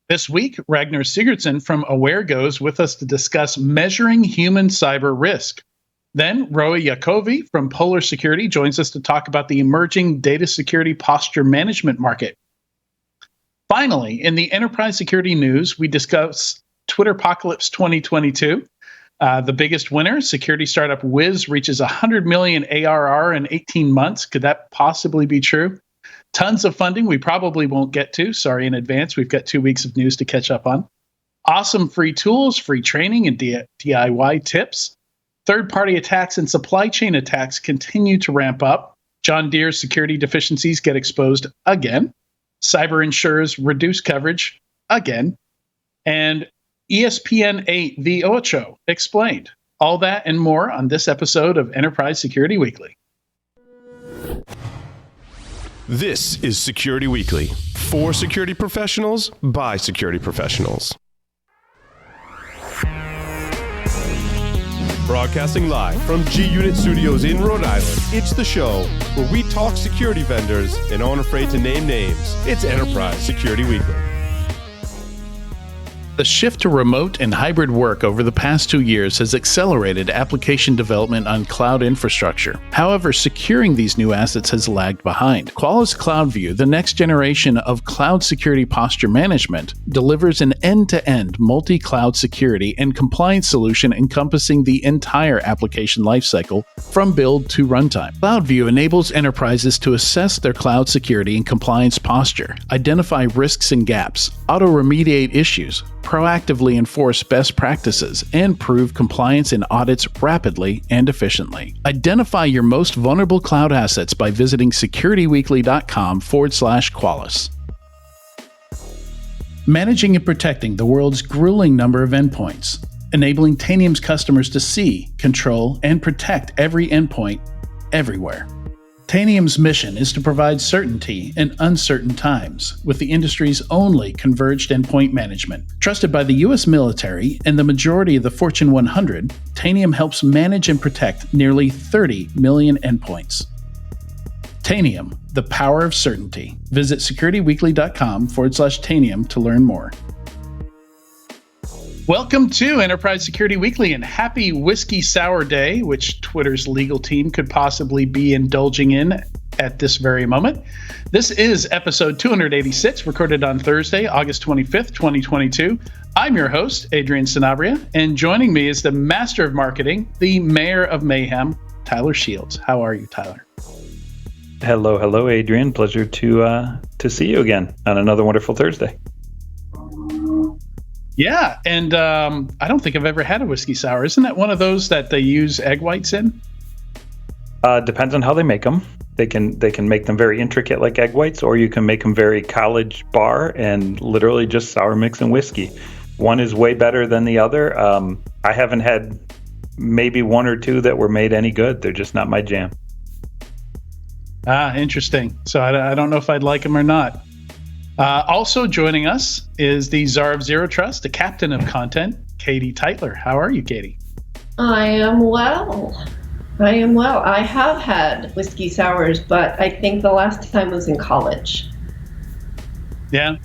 This week, Ragnar Sigurdsson from AwareGO is with us to discuss measuring human cyber risk. Then, Roa Yakovi from Polar Security joins us to talk about the emerging data security posture management market. Finally, in the enterprise security news, we discuss Twitterpocalypse 2022. The biggest winner, security startup Wiz, reaches 100 million ARR in 18 months. Could that possibly be true? Tons of funding we probably won't get to. Sorry in advance. We've got 2 weeks of news to catch up on. Awesome free tools, free training, and DIY tips. Third-party attacks and supply chain attacks continue to ramp up. John Deere's security deficiencies get exposed again. Cyber insurers reduce coverage again. And ESPN 8 The Ocho explained. All that and more on this episode of Enterprise Security Weekly. This is Security Weekly, for security professionals, by security professionals. Broadcasting live from G-Unit Studios in Rhode Island, it's the show where we talk security vendors and aren't afraid to name names. It's Enterprise Security Weekly. The shift to remote and hybrid work over the past 2 years has accelerated application development on cloud infrastructure. However, securing these new assets has lagged behind. Qualys CloudView, the next generation of cloud security posture management, delivers an end-to-end multi-cloud security and compliance solution encompassing the entire application lifecycle from build to runtime. CloudView enables enterprises to assess their cloud security and compliance posture, identify risks and gaps, auto-remediate issues, proactively enforce best practices, and prove compliance in audits rapidly and efficiently. Identify your most vulnerable cloud assets by visiting securityweekly.com/Qualys. Managing and protecting the world's grueling number of endpoints, enabling Tanium's customers to see, control, and protect every endpoint everywhere. Tanium's mission is to provide certainty in uncertain times with the industry's only converged endpoint management. Trusted by the U.S. military and the majority of the Fortune 100, Tanium helps manage and protect nearly 30 million endpoints. Tanium, the power of certainty. Visit securityweekly.com/Tanium to learn more. Welcome to Enterprise Security Weekly and happy Whiskey Sour Day, which Twitter's legal team could possibly be indulging in at this very moment. This is episode 286, recorded on Thursday, August 25th, 2022. I'm your host, Adrian Sanabria, and joining me is the master of marketing, the mayor of mayhem, Tyler Shields. How are you, Tyler? Hello, Adrian. Pleasure to see you again on another wonderful Thursday. Yeah, and I don't think I've ever had a whiskey sour. Isn't that one of those that they use egg whites in? Depends on how they make them. They can make them very intricate like egg whites, or you can make them very college bar and literally just sour mix and whiskey. One is way better than the other. I haven't had maybe one or two that were made any good. They're just not my jam. Interesting. So I don't know if I'd like them or not. Also joining us is the Czar of Zero Trust, the captain of content, Katie Teitler. How are you, Katie? I am well. I have had whiskey sours, but I think the last time was in college. Yeah,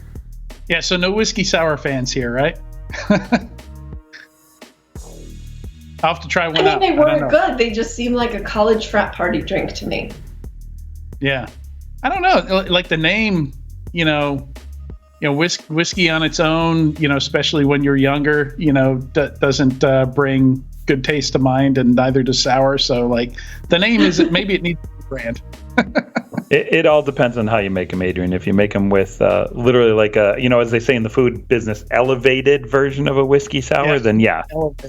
so no whiskey sour fans here, right? I'll have to try one out. They weren't good. They just seemed like a college frat party drink to me. Yeah. I don't know. Like the name... whiskey on its own, especially when you're younger, doesn't bring good taste to mind, and neither does sour. So, the name isn't. Maybe it needs to be brand. It all depends on how you make them, Adrian. If you make them with literally as they say in the food business, elevated version of a whiskey sour, then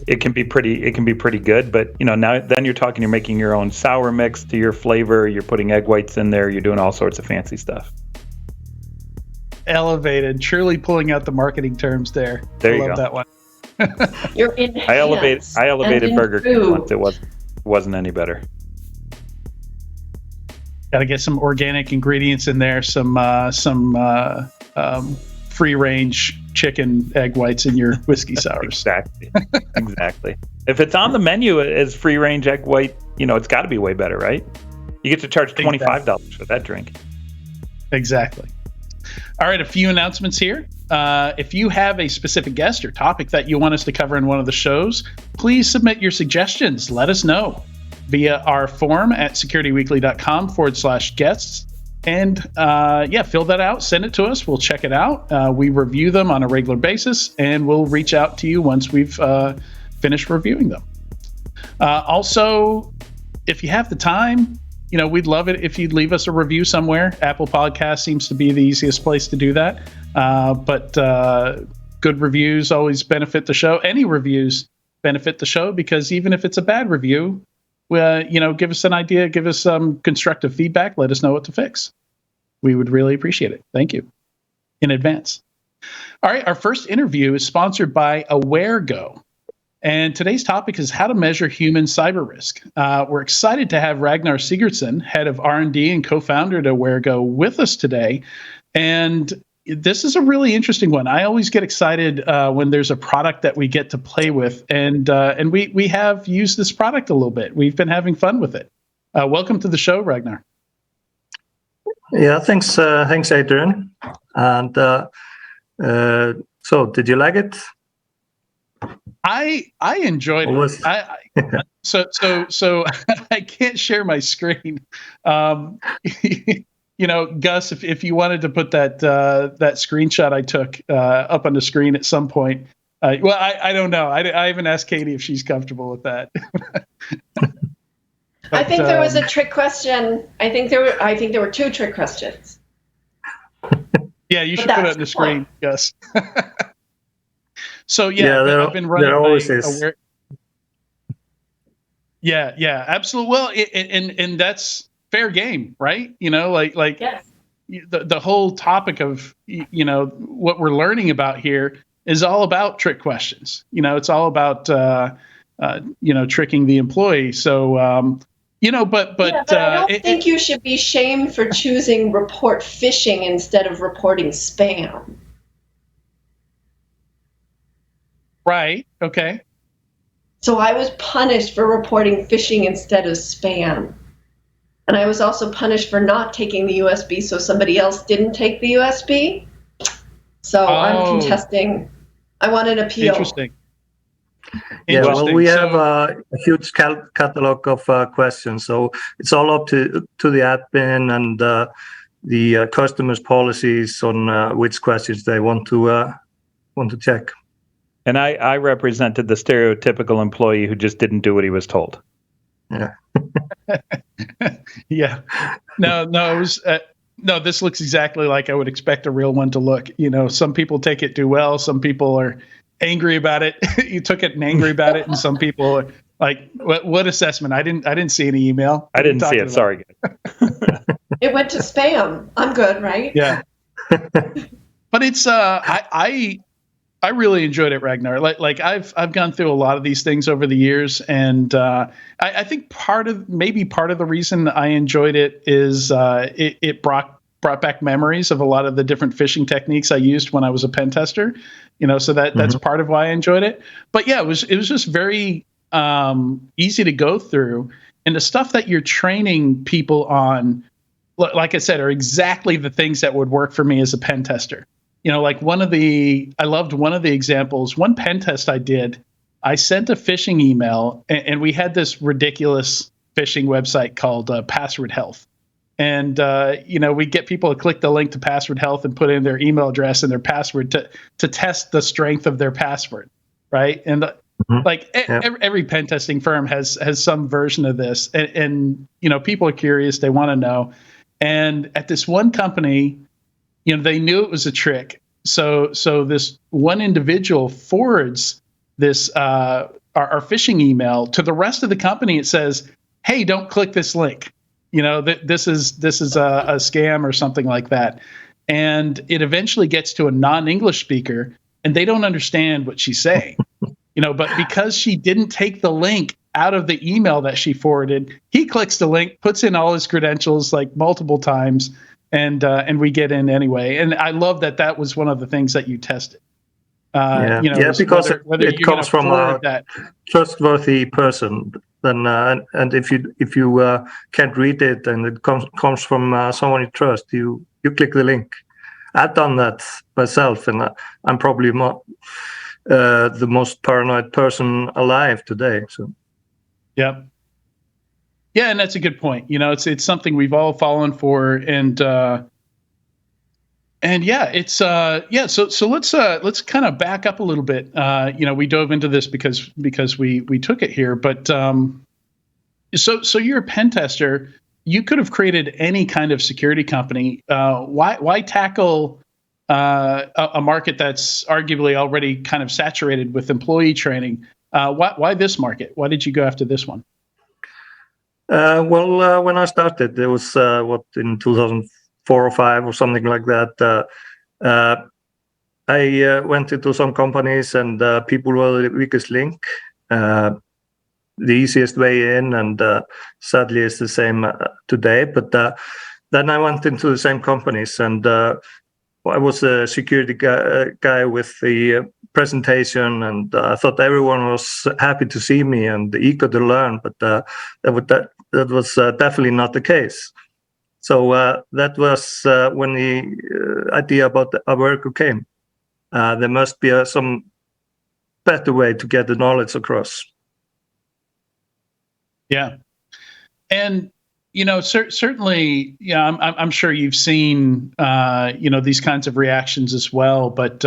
it can be pretty good. But then you're making your own sour mix to your flavor. You're putting egg whites in there. You're doing all sorts of fancy stuff. Elevated, truly pulling out the marketing terms there. There you I love go. that one. You're in. I elevated Burger King once. It wasn't any better. Got to get some organic ingredients in there. Some free range chicken egg whites in your whiskey sours. Exactly. If it's on the menu as free range egg white, it's got to be way better, right? You get to charge $25 for that drink. Exactly. All right, a few announcements here. if you have a specific guest or topic that you want us to cover in one of the shows, please submit your suggestions. Let us know via our form at securityweekly.com/guests. And fill that out, send it to us. We'll check it out. We review them on a regular basis, and we'll reach out to you once we've finished reviewing them. Also, if you have the time, we'd love it if you'd leave us a review somewhere. Apple Podcasts seems to be the easiest place to do that. But good reviews always benefit the show. Any reviews benefit the show, because even if it's a bad review, give us an idea, give us some constructive feedback, let us know what to fix. We would really appreciate it. Thank you in advance. All right, our first interview is sponsored by AwareGO. And today's topic is how to measure human cyber risk. We're excited to have Ragnar Sigurdsson, head of R&D and co-founder at AwareGO, with us today. And this is a really interesting one. I always get excited when there's a product that we get to play with, and we have used this product a little bit. We've been having fun with it. Welcome to the show, Ragnar. Yeah, thanks, Adrian. And so, did you like it? I enjoyed it. So I can't share my screen. Gus, if you wanted to put that screenshot I took up on the screen at some point, I don't know. I haven't asked Katie if she's comfortable with that. But, I think there was a trick question. I think there were two trick questions. Yeah, you should put it on the screen, Gus. So I've been running. There always is. Yeah, absolutely. Well, and that's fair game, right? Yes. The whole topic of what we're learning about here is all about trick questions. It's all about tricking the employee. So but I don't think you should be shamed for choosing report phishing instead of reporting spam. Right. Okay. So I was punished for reporting phishing instead of spam. And I was also punished for not taking the USB, so somebody else didn't take the USB. So I'm contesting. I want an appeal. Interesting. Yeah, well, we have a huge catalog of questions, so it's all up to the admin and the customers' policies on which questions they want to check. And I represented the stereotypical employee who just didn't do what he was told. Yeah. Yeah. No, it was this looks exactly like I would expect a real one to look. Some people take it too well. Some people are angry about it. You took it and angry about it. And some people are like, what assessment? I didn't see any email. I didn't see it. Sorry. It went to spam. I'm good, right? Yeah. But it's, I really enjoyed it, Ragnar. Like I've gone through a lot of these things over the years, and I think part of the reason I enjoyed it is it brought back memories of a lot of the different phishing techniques I used when I was a pen tester. So that's part of why I enjoyed it. But yeah, it was just very easy to go through, and the stuff that you're training people on, like I said, are exactly the things that would work for me as a pen tester. Like I loved one of the examples, one pen test I did, I sent a phishing email, and we had this ridiculous phishing website called Password Health. And, we get people to click the link to Password Health and put in their email address and their password to test the strength of their password. Right. And every pen testing firm has some version of this, and people are curious. They want to know. And at this one company, they knew it was a trick. So this one individual forwards this our phishing email to the rest of the company. It says, "Hey, don't click this link. This is a scam," or something like that. And it eventually gets to a non-English speaker, and they don't understand what she's saying. But because she didn't take the link out of the email that she forwarded, he clicks the link, puts in all his credentials like multiple times. And we get in anyway. And I love that was one of the things that you tested. Because whether it comes from a trustworthy person. Then and if you can't read it and it comes from someone you trust, you click the link. I've done that myself, and I'm probably the most paranoid person alive today. So, yep. Yeah, and that's a good point. It's something we've all fallen for, and yeah, it's yeah. So let's kind of back up a little bit. We dove into this because we took it here, but so you're a pen tester. You could have created any kind of security company. Why tackle a market that's arguably already kind of saturated with employee training? Why this market? Why did you go after this one? When I started, it was in 2004 or 5 or something like that. I went into some companies, and people were the weakest link, the easiest way in, and sadly it's the same today. But then I went into the same companies, and I was a security guy with the presentation, and I thought everyone was happy to see me and eager to learn, but that was definitely not the case. So that was when the idea about the AwareGO came. There must be some better way to get the knowledge across. Yeah, and certainly, I'm sure you've seen, these kinds of reactions as well. But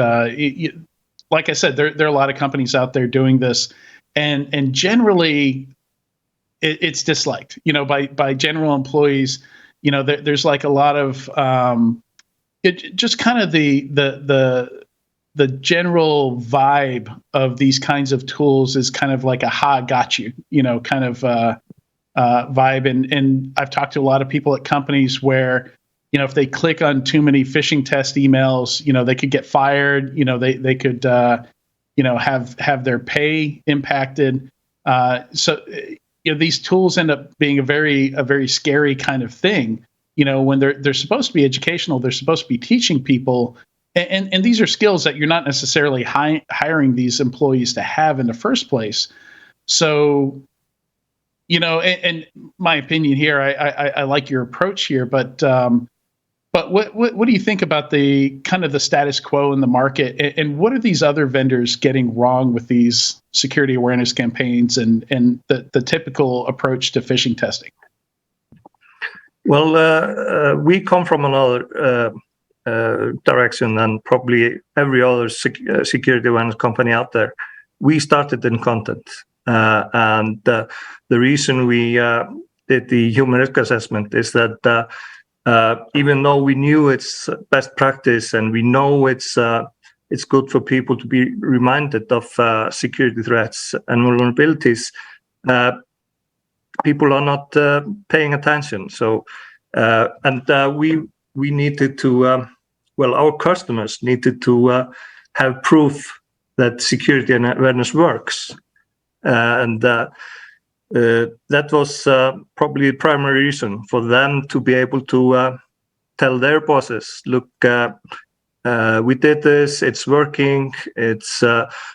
like I said, there are a lot of companies out there doing this, and generally, it's disliked. By general employees. There's like a lot of just kind of the general vibe of these kinds of tools is kind of like a "ha, got you," kind of. Vibe, and I've talked to a lot of people at companies where, if they click on too many phishing test emails, they could get fired. They could, have their pay impacted. So these tools end up being a very scary kind of thing. When they're supposed to be educational, they're supposed to be teaching people, and these are skills that you're not necessarily hiring these employees to have in the first place. So. And my opinion here, I like your approach here, but what do you think about the kind of the status quo in the market, and what are these other vendors getting wrong with these security awareness campaigns and the typical approach to phishing testing? Well, we come from another direction than probably every other security awareness company out there. We started in content. And the reason we did the human risk assessment is that even though we knew it's best practice and we know it's good for people to be reminded of security threats and vulnerabilities, people are not paying attention. So, we needed to, our customers needed to have proof that security and awareness works. And that was probably the primary reason for them to be able to tell their bosses, look, we did this, it's working, it's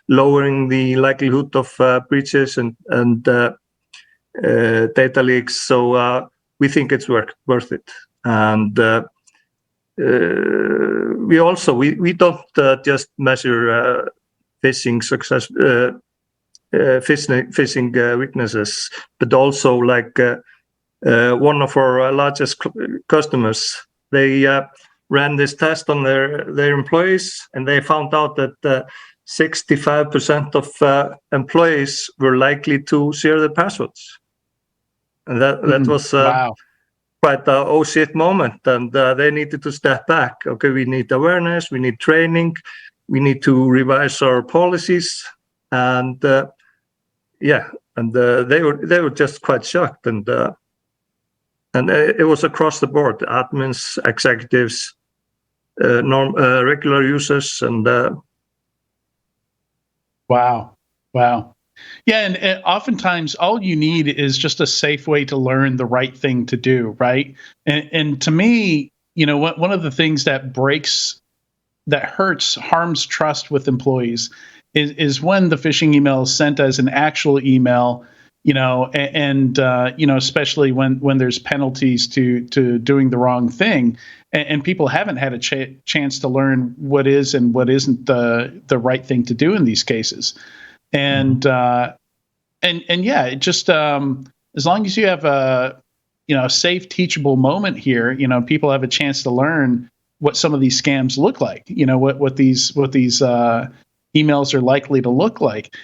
lowering the likelihood of breaches and data leaks. So we think it's worth it. And we don't just measure phishing success. Phishing weaknesses, but also like one of our largest customers, they ran this test on their employees, and they found out that 65% of employees were likely to share their passwords, and that was wow. quite a oh shit moment, and they needed to step back. Okay, we need awareness, we need training, we need to revise our policies, and they were just quite shocked, and it was across the board: admins, executives, regular users, and wow, yeah, and oftentimes all you need is just a safe way to learn the right thing to do, right? And to me, one of the things that harms trust with employees is when the phishing email is sent as an actual email, and especially when there's penalties to doing the wrong thing, and people haven't had a chance to learn what is and what isn't the right thing to do in these cases, and it just as long as you have a safe, teachable moment here, people have a chance to learn what some of these scams look like, what these emails are likely to look like,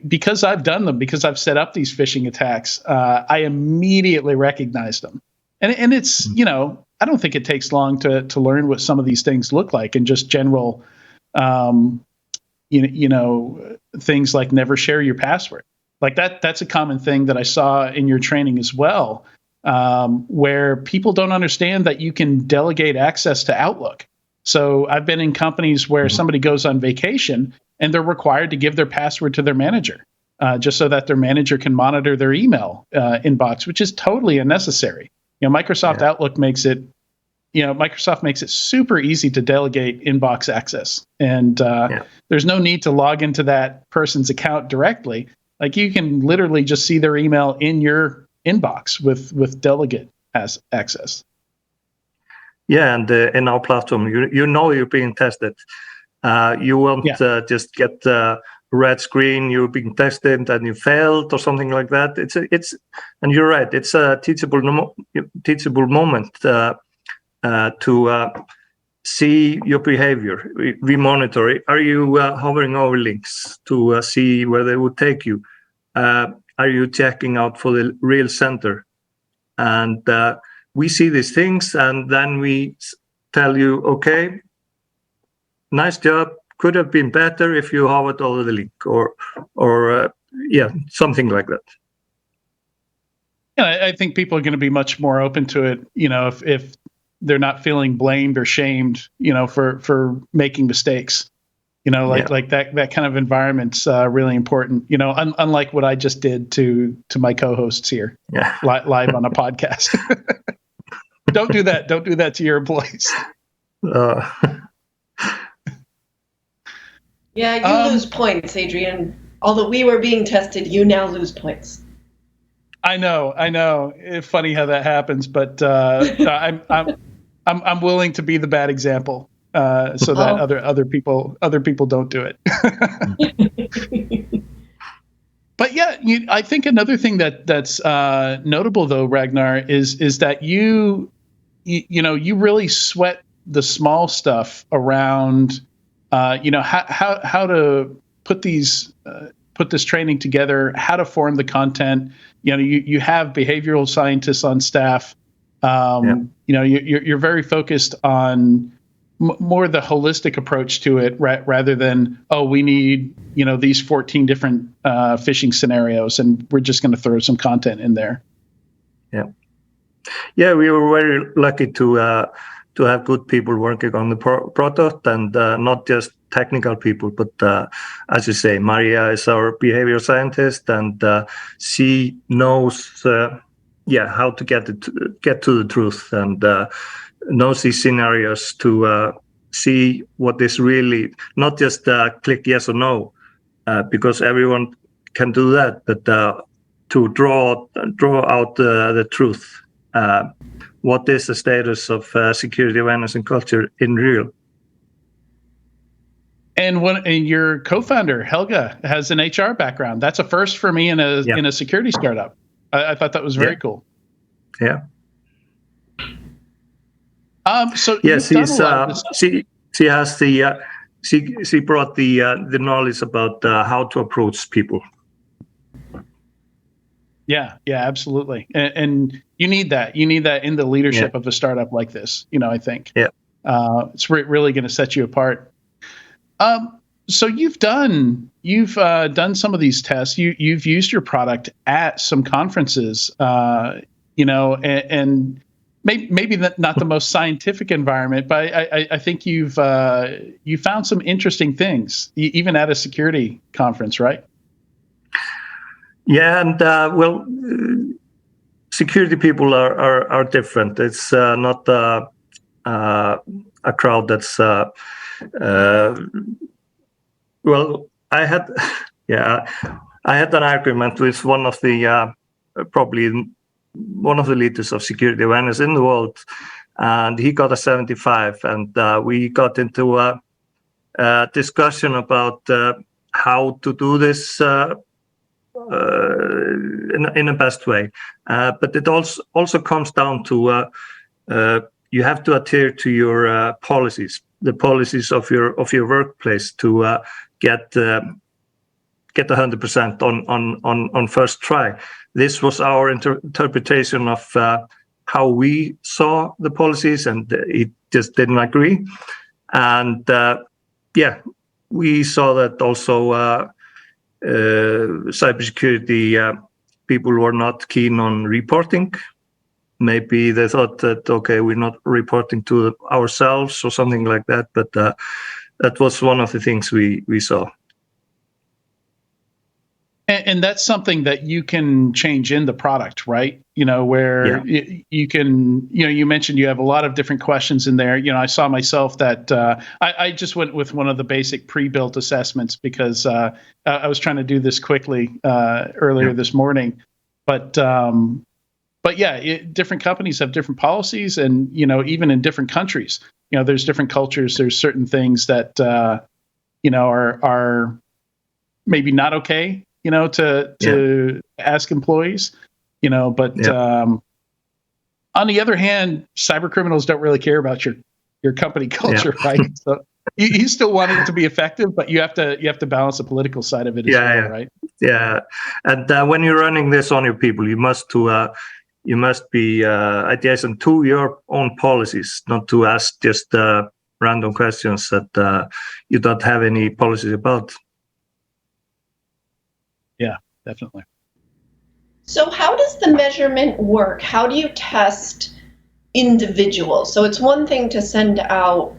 because I've done them, because I've set up these phishing attacks, I immediately recognized them. And it's, I don't think it takes long to learn what some of these things look like, and just general, things like never share your password. Like that's a common thing that I saw in your training as well, where people don't understand that you can delegate access to Outlook. So I've been in companies where somebody goes on vacation and they're required to give their password to their manager, just so that their manager can monitor their email inbox, which is totally unnecessary. Microsoft Outlook makes it, Microsoft makes it super easy to delegate inbox access, and there's no need to log into that person's account directly. Like, you can literally just see their email in your inbox with delegate access. Yeah, and in our platform, you're being tested. You won't just get a red screen, you're being tested and you failed or something like that. It's and you're right. It's a teachable moment to see your behavior. We monitor it. Are you hovering over links to see where they would take you? Are you checking out for the real center? And we see these things, and then we tell you, okay, nice job. Could have been better if you hovered over the link, or something like that. Yeah, I think people are going to be much more open to it, if they're not feeling blamed or shamed, for making mistakes. Like that kind of environment's really important. Unlike what I just did to my co-hosts here, live on a podcast. Don't do that. Don't do that to your employees. Yeah, you lose points, Adrian. Although we were being tested, you now lose points. I know. It's funny how that happens, but I'm willing to be the bad example, so that other people don't do it. But yeah, I think another thing that's notable, though, Ragnar, is that you really sweat the small stuff around, how to put this training together, how to form the content. You have behavioral scientists on staff. You're very focused on more the holistic approach to it, rather than, we need these 14 different phishing scenarios, and we're just going to throw some content in there. Yeah, we were very lucky to have good people working on the product, and not just technical people, but as you say, Maria is our behavior scientist, and she knows how to get to the truth, and knows these scenarios to see what is really, not just click yes or no, because everyone can do that, but to draw out the truth. What is the status of security awareness and culture in real? And your co-founder Helga has an HR background. That's a first for me in a security startup. I thought that was very cool. Yeah. So she has the she brought the knowledge about how to approach people. Yeah, absolutely. And you need that. You need that in the leadership of a startup like this. I think. Yeah. It's really going to set you apart. So you've done some of these tests. You've used your product at some conferences. And maybe not the most scientific environment, but I think you found some interesting things, even at a security conference, right? Yeah, and security people are different. It's not a crowd that's I had an argument with one of the probably one of the leaders of security awareness in the world, and he got a 75, and we got into a discussion about how to do this in a best way. But it also comes down to you have to adhere to your policies, the policies of your workplace to get 100% on first try. This was our interpretation of how we saw the policies, and it just didn't agree. And we saw that also cybersecurity people were not keen on reporting. Maybe they thought that, okay, we're not reporting to ourselves or something like that. But that was one of the things we saw. And that's something that you can change in the product, right? Where you can, you mentioned you have a lot of different questions in there. I saw myself that I just went with one of the basic pre-built assessments because I was trying to do this quickly earlier this morning. But different companies have different policies, and even in different countries, there's different cultures. There's certain things that are maybe not okay. To ask employees, but on the other hand, cyber criminals don't really care about your company culture, right? So you still want it to be effective, but you have to balance the political side of it as well, right? Yeah, and when you're running this on your people, you must be adjacent to your own policies, not to ask just random questions that you don't have any policies about. Yeah, definitely. So how does the measurement work? How do you test individuals? So it's one thing to send out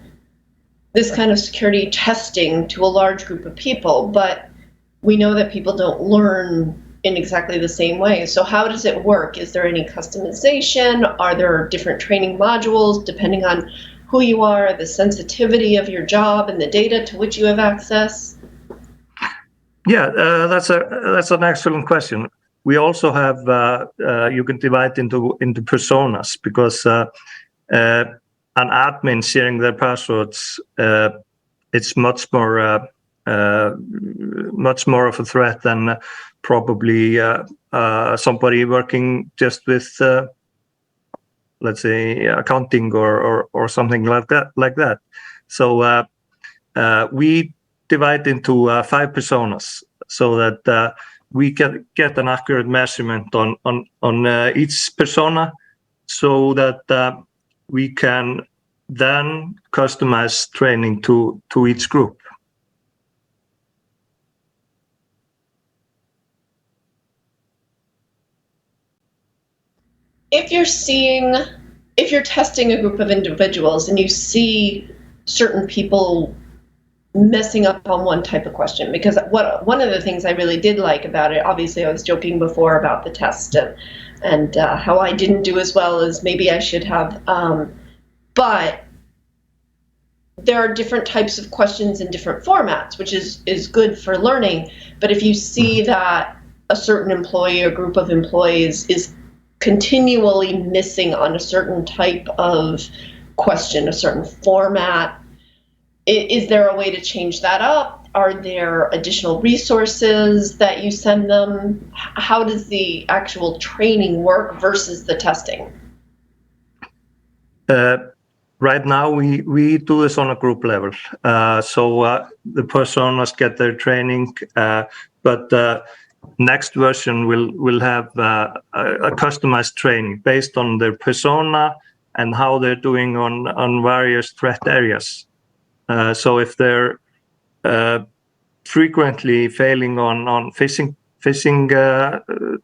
this kind of security testing to a large group of people, but we know that people don't learn in exactly the same way. So how does it work? Is there any customization? Are there different training modules depending on who you are, the sensitivity of your job, and the data to which you have access? Yeah, that's an excellent question. We also have you can divide into personas, because an admin sharing their passwords, it's much more of a threat than probably somebody working just with let's say accounting or something like that. So we divide into 5 personas so that we can get an accurate measurement on each persona, so that we can then customize training to each group. If you're testing a group of individuals and you see certain people messing up on one type of question, because one of the things I really did like about it, obviously I was joking before about the test and how I didn't do as well as maybe I should have, but there are different types of questions in different formats, which is good for learning. But if you see that a certain employee or group of employees is continually missing on a certain type of question, a certain format, is there a way to change that up? Are there additional resources that you send them? How does the actual training work versus the testing? Right now, we do this on a group level. So the personas get their training, but next version will have a customized training based on their persona and how they're doing on various threat areas. So if they're frequently failing on phishing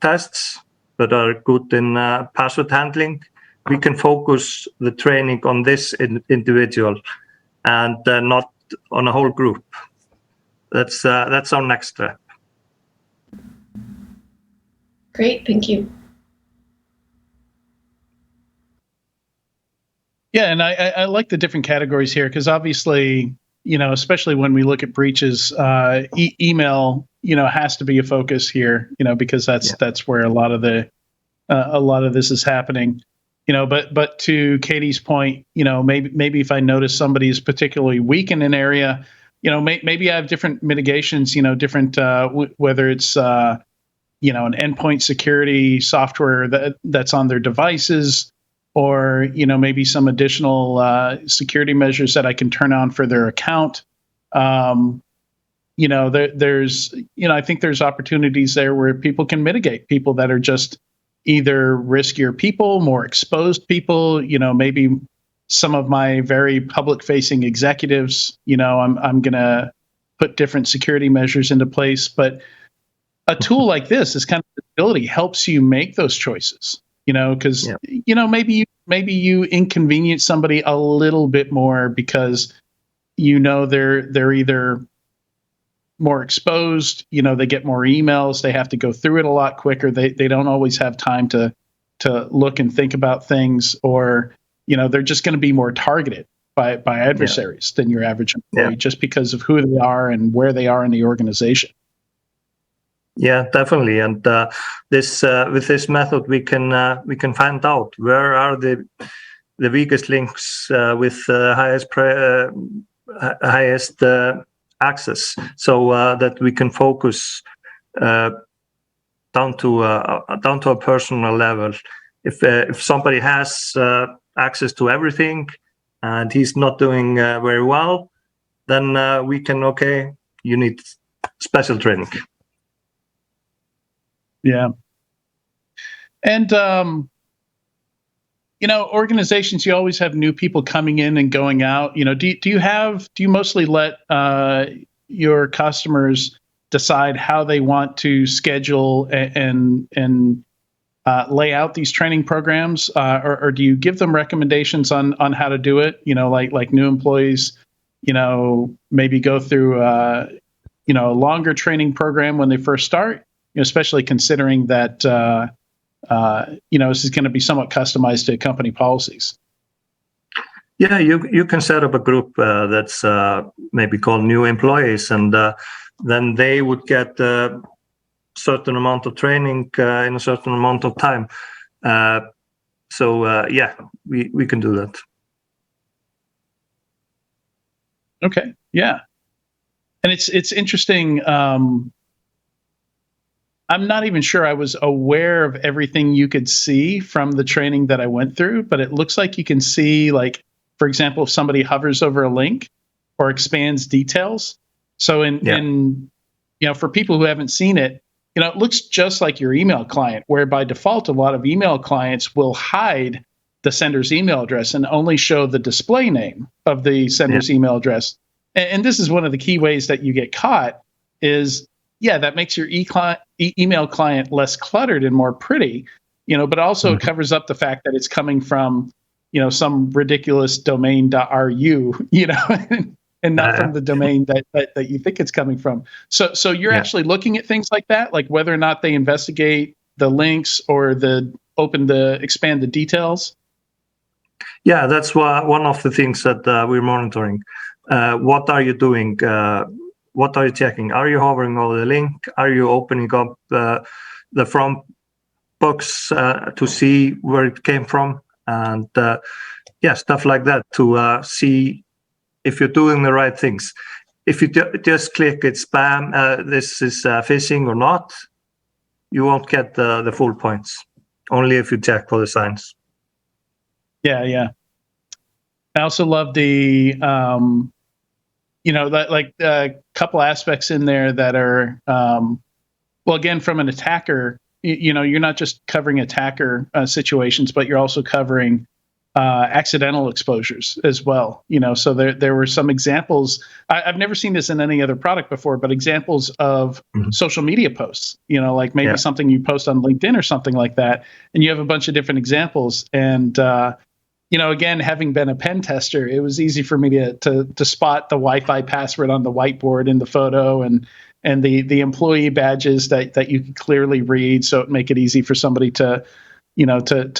tests, but are good in password handling, we can focus the training on this individual and not on a whole group. That's our next step. Great, thank you. Yeah, and I like the different categories here, because obviously, especially when we look at breaches, email, has to be a focus here, because that's where a lot of this is happening. But to Katie's point, maybe if I notice somebody is particularly weak in an area, maybe I have different mitigations, different, whether it's, an endpoint security software that's on their devices, or, maybe some additional security measures that I can turn on for their account. There's, I think there's opportunities there where people can mitigate people that are just either riskier people, more exposed people, maybe some of my very public-facing executives, I'm going to put different security measures into place. But a tool like this kind of ability helps you make those choices, because, maybe you inconvenience somebody a little bit more because, they're either more exposed, they get more emails, they have to go through it a lot quicker. They don't always have time to look and think about things, or, they're just going to be more targeted by adversaries than your average employee, just because of who they are and where they are in the organization. Yeah, definitely. And this with this method, we can find out where are the weakest links with highest access, so that we can focus down to a personal level. If somebody has access to everything and he's not doing very well, then we can, you need special training. Yeah. And, organizations, you always have new people coming in and going out. Do you mostly let your customers decide how they want to schedule and lay out these training programs, or do you give them recommendations on how to do it? Like new employees, maybe go through a longer training program when they first start, especially considering that this is going to be somewhat customized to company policies. Yeah, you can set up a group that's maybe called new employees, and then they would get a certain amount of training in a certain amount of time. We can do that. Okay, yeah, and it's interesting. I'm not even sure I was aware of everything you could see from the training that I went through, but it looks like you can see, like, for example, if somebody hovers over a link or expands details. So for people who haven't seen it, it looks just like your email client, where by default, a lot of email clients will hide the sender's email address and only show the display name of the sender's email address. And this is one of the key ways that you get caught is, that makes your email client less cluttered and more pretty, but also it covers up the fact that it's coming from, some ridiculous domain.ru, and not from the domain that you think it's coming from. So you're actually looking at things like that, like whether or not they investigate the links or expand the details. Yeah, that's one of the things that we're monitoring. What are you doing? What are you checking? Are you hovering over the link? Are you opening up the front box to see where it came from? And stuff like that to see if you're doing the right things. If you just click it's spam, this is phishing or not, you won't get the full points. Only if you check for the signs. Yeah. I also love the a couple aspects in there that are, again, from an attacker, you're not just covering attacker situations, but you're also covering accidental exposures as well. So there were some examples. I've never seen this in any other product before, but examples of social media posts, like maybe something you post on LinkedIn or something like that, and you have a bunch of different examples. And again, having been a pen tester, it was easy for me to spot the Wi-Fi password on the whiteboard in the photo and the employee badges that you can clearly read. So it make it easy for somebody to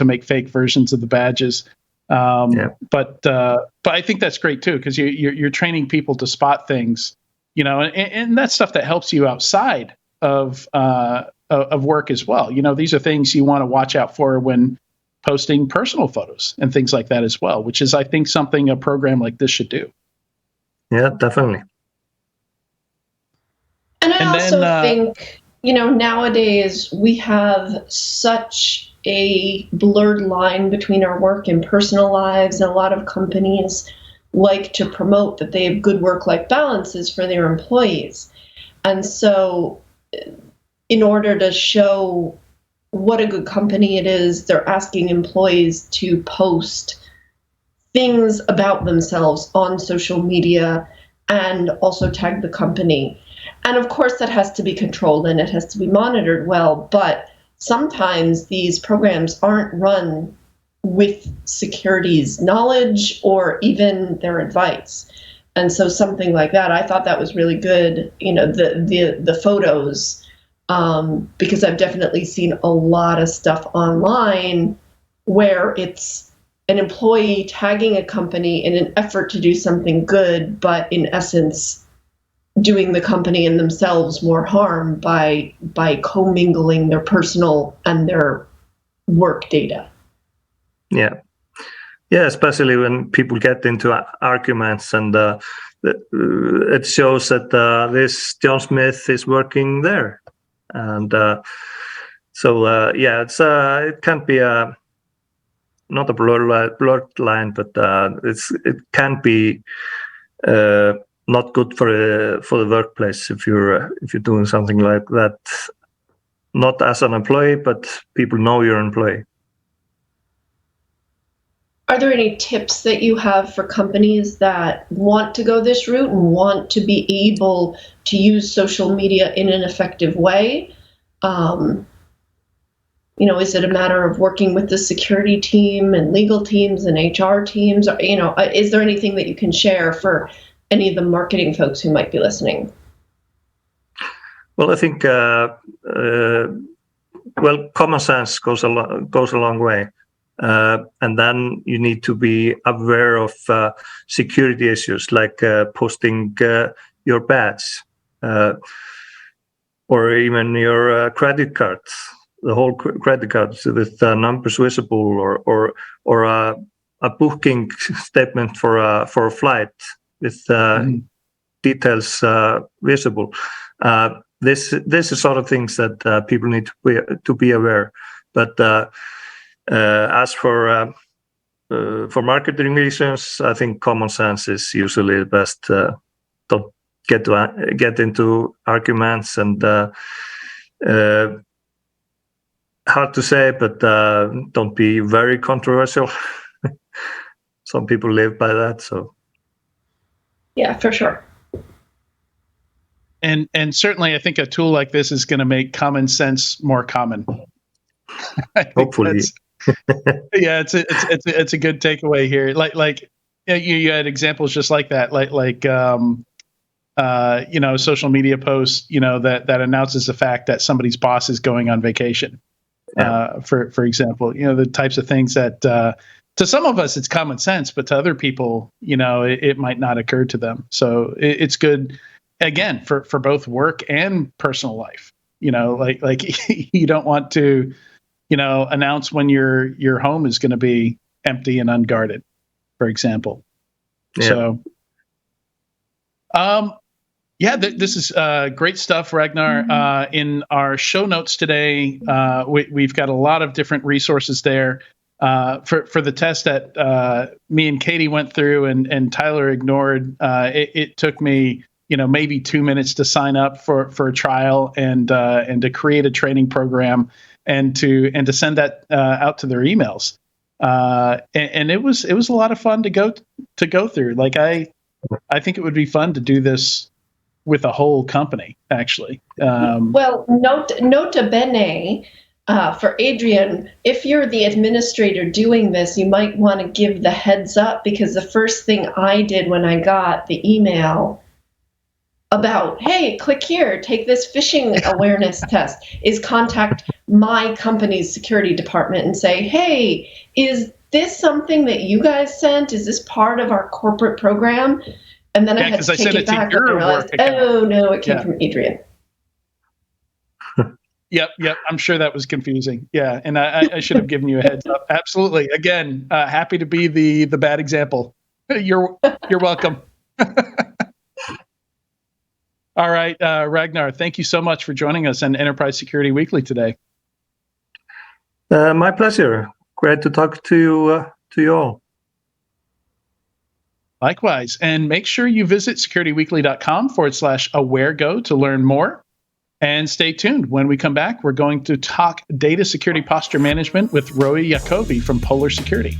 make fake versions of the badges. But I think that's great too, because you're training people to spot things, and that's stuff that helps you outside of work as well. These are things you want to watch out for when posting personal photos and things like that as well, which is, I think, something a program like this should do. Yeah, definitely. And I also think, nowadays we have such a blurred line between our work and personal lives, and a lot of companies like to promote that they have good work-life balances for their employees. And so in order to show what a good company it is, they're asking employees to post things about themselves on social media and also tag the company. And of course, that has to be controlled and it has to be monitored well, but sometimes these programs aren't run with security's knowledge or even their advice. And so something like that, I thought that was really good, the photos, because I've definitely seen a lot of stuff online where it's an employee tagging a company in an effort to do something good, but in essence, doing the company and themselves more harm by commingling their personal and their work data. Yeah, especially when people get into arguments, and it shows that this John Smith is working there, and it can be not a blurred line, but it can be not good for the workplace if you're doing something like that, not as an employee, but people know you're an employee. Are there any tips that you have for companies that want to go this route and want to be able to use social media in an effective way? Is it a matter of working with the security team and legal teams and HR teams? Or, is there anything that you can share for any of the marketing folks who might be listening? Well, I think common sense goes a long way, and then you need to be aware of security issues like posting your badge or even your credit cards, the whole credit cards with numbers visible, or a booking statement for a flight with details visible. This is sort of things that people need to be aware. But as for marketing reasons, I think common sense is usually the best. Don't get into arguments, and hard to say, but don't be very controversial. Some people live by that, so. Yeah, for sure. And certainly, I think a tool like this is going to make common sense more common. Hopefully, yeah, it's a good takeaway here. Like you had examples just like that, like social media posts, that announces the fact that somebody's boss is going on vacation. Yeah. For example, the types of things that to some of us it's common sense, but to other people, it might not occur to them. So it's good. Again, for both work and personal life, like you don't want to, announce when your home is going to be empty and unguarded, for example. Yeah. So, this is great stuff, Ragnar. Mm-hmm. In our show notes today, we've got a lot of different resources there for the test that me and Katie went through and Tyler ignored. It took me, maybe 2 minutes to sign up for a trial and to create a training program and to send that out to their emails. And it was a lot of fun to go through. Like I think it would be fun to do this with a whole company, actually. Well, nota bene, for Adrian, if you're the administrator doing this, you might want to give the heads up, because the first thing I did when I got the email about, hey, click here, take this phishing awareness test, is contact my company's security department and say, hey, is this something that you guys sent? Is this part of our corporate program? And then I had to take it back and I realized, oh no, it came from Adrian. Yep. I'm sure that was confusing. Yeah, and I should have given you a heads up. Absolutely. Again, happy to be the bad example. You're welcome. All right, Ragnar, thank you so much for joining us on Enterprise Security Weekly today. My pleasure. Great to talk to you all. Likewise, and make sure you visit securityweekly.com/AwareGO to learn more. And stay tuned. When we come back, we're going to talk data security posture management with Roy Jacobi from Polar Security.